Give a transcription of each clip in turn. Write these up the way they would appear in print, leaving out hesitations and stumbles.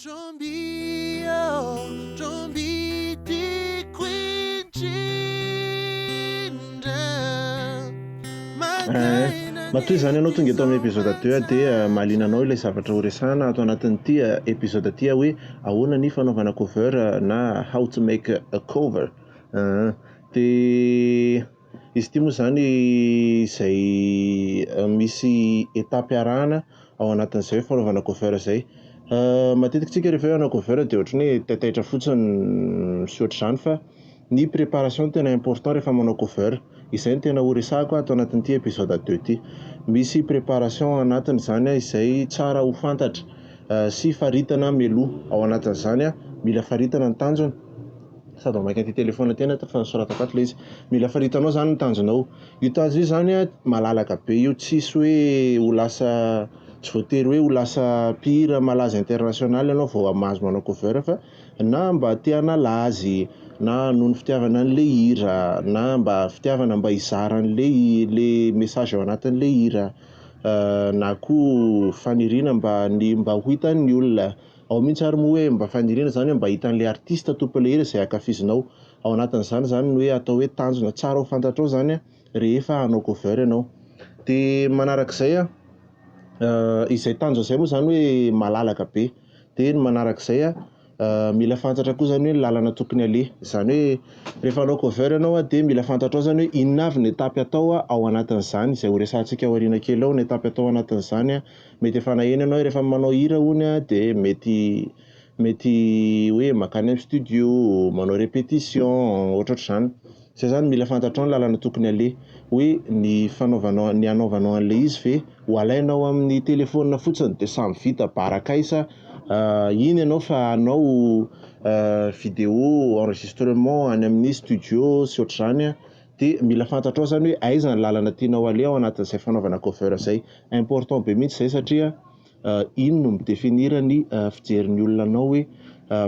Matoy zany ianao tonga eto amin'ny episode teo dia mahalinanao ilay zavatra horesahana ato anatin'ity episode ty hoe ahoana ny fanaovana cover na how to make a cover. Dia izy ity moa zany izay misy etapy arahana ao anatin'izay fanaovana cover izay. Matetika tsika rehefa hanao cover dia ohatry ny hoe taitaitra fotsiny sy ohatr'izany fa ny préparation tena important rehefa manao cover. Izay no tena horesahako ato anatin'ity episode 2 ity. Misy préparation anatin'izany izay tsara ho fantatra sy faritana meloa ao anatin'izany. Mila faritana ny tanjony sady maika an'ity telefona tena fa nisoratako ato ilay izy. Mila faritanao zany ny tanjonao. Io tanjo io zany malalaka be io, tsisy hoe ho lasa tsy voatery hoe ho lasa mpihira malaza international ianao vao mahazo manao cover, fa na mba te hanala azy na noho ny fitiavana an'ilay hira na mba fitiavana mba hizara an'ilay message ao anatin'ilay hira, na koa faniriana mba ho hitan'ny olona. Ao mihitsy ary moa hoe mba faniriana zany mba hitan'ilay artiste tompon'ilay hira izay ankafizinao. Ao anatin'izany zany no hoe atao hoe tanjona tsara ho fantatrao zany rehefa hanao cover ianao. Dia manarak'izay izay tanjona izay moa zany hoe malalaka be. Dia ny manarak'izay mila fantatra koa zany hoe lalana tokony aleha. Zany hoe rehefa hanao cover ianao dia mila fantatrao zany hoe inona avy ny etapy atao ao anatin'izany, izay ho resahantsika aoriana kely ao ny etapy atao anatin'izany. Mety efa naheno ianao rehefa manao hira hono dia mety hoe makany amin'ny studio, manao répétition, ohatrohatr'izany. Izay zany mila fantatrao ny lalana tokony aleha, hoe ny hanaovanao an'ilay izy ve ho alainao amin'ny telefona fotsiny dia samy vita barakaisa. Iny ianao fa hanao vidéo enregistrement any amin'ny studio sy ohatr'izany. Dia mila fantatrao zany hoe aiza ny lalana tianao aleha ao anatin'izay fanaovana cover izay. Important be mihitsy izay satria iny no midéfinir ny fijerin'ny olona anao hoe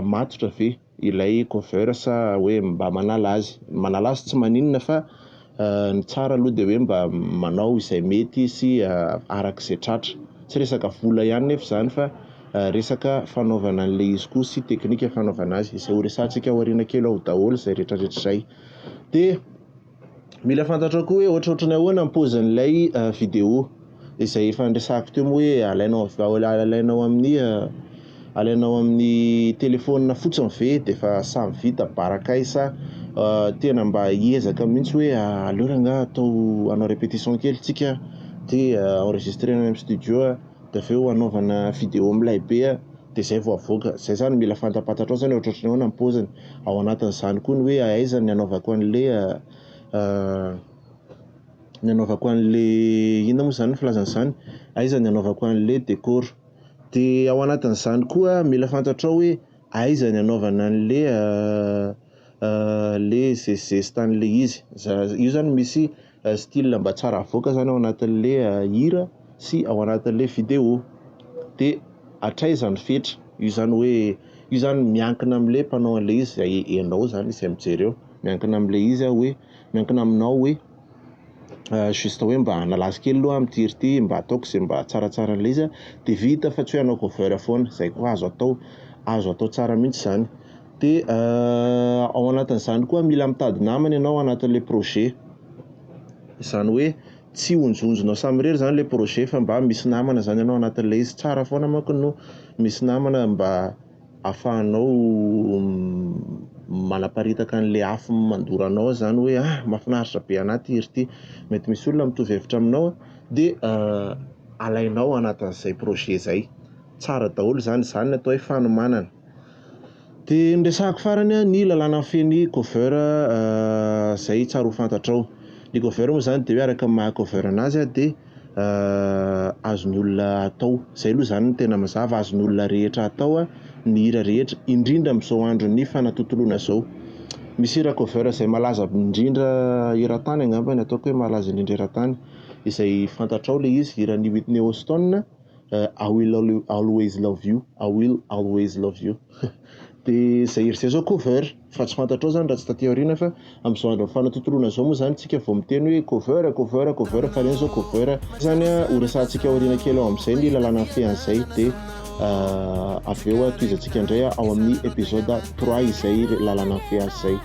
matotra ve ilay cover sa hoe mba manala azy. Manala azy tsy maninona fa ny tsara aloha dia hoe mba manao izay mety sy arak'izay tratra. Tsy resaka vola ihany nefa zany fa resaka fanaovana an'ilay izy koa sy teknika fanaovana azy, izay ho resahantsika aoriana kely ao daholo izay rehetrarehetra izay. Dia mila fantatrao koa hoe ohatrohatrany ahoana ny paozin'ilay vidéo izay efa niresahako teo moa hoe alainao amin'ny telefona fotsiny ve dia efa samy vita barakaisa. Tena mba hiezaka mihitsy hoe aleo nga hanao répétition kely tsika dia enregistrena amin'ny studio dia avy eo hanaovana vidéo milay be dia zay vao avoaka. Zay zany mila fantapatrao zany ohatrohatrany ahoana ny paoziny. Ao anatin'izany koa ny hoe aiza ny anaovako an'ilay inona moa zany filazan'izany, aiza ny anaovako an'ilay décor. Dia ao anatin'izany koa mila fantatrao hoe aiza ny anaovana an'ilay le zeste an'ilay izy. Io zany misy style mba tsara avoaka zany ao anatin'ilay hira sy ao anatin'ilay vidéo. Dia hatraiza ny fetra. Io zany miankina amin'ilay mpanao an'ilay izy izay ianao zany izay mijery eo. Miankina amin'ilay izy hoe miankina aminao hoe juste hoe mba nalazy kely aloha amin'ny tir ty mba ataoko izay mba tsaratsara an'ilay izy dia vita fa tsy hoe hanao cover foana. Izay koa azo atao tsara mihitsy zany. Dia ao anatin'izany koa mila mitady namana ianao anatin'ilay projet. Izany hoe tsy honjonjonao samy irery zany ilay projet fa mba misy namana zany ianao anatin'ilay izy. Tsara foana manko no misy namana mba ahafahanao manaparitaka an'ilay afo mandoro anao zany hoe mahafinaritra be anaty hira ity. Mety misy olona mitovy hevitra aminao dia alainao anatin'izay projet izay. Tsara daholo zany ny atao hoe fanomanana. Dia niresahako farany ny lalàna feny cover izay tsara ho fantatrao. Ny cover moa zany dia hoe araka ny maha cover anazy dia azon'ny olona atao. Izay aloha zany no tena mazava, azon'ny olona rehetra atao ny hira rehetra, indrindra amin'izao andro ny fanatontoloana izao. Misy hira cover izay malaza indrindra eran-tany angamba ny ataoko hoe malaza indrindra eran-tany, izay fantatrao ilay izy hiran'ny Whitney Houston, I will always love you, I will always love you. Dia izay hira izay zao cover, fa tsy fantatrao zany raha tsy taty aoriana fa amin'izao andro fanatontoloana izao moa zany tsika vao miteny hoe cover fa ireny zao cover zany ho resahantsika aoriana kely ao amin'izay ny lalàna fehan'izay. Dia avy eo toizantsika indray ao amin'ny épisode 3 izay lalàna fiazy zay.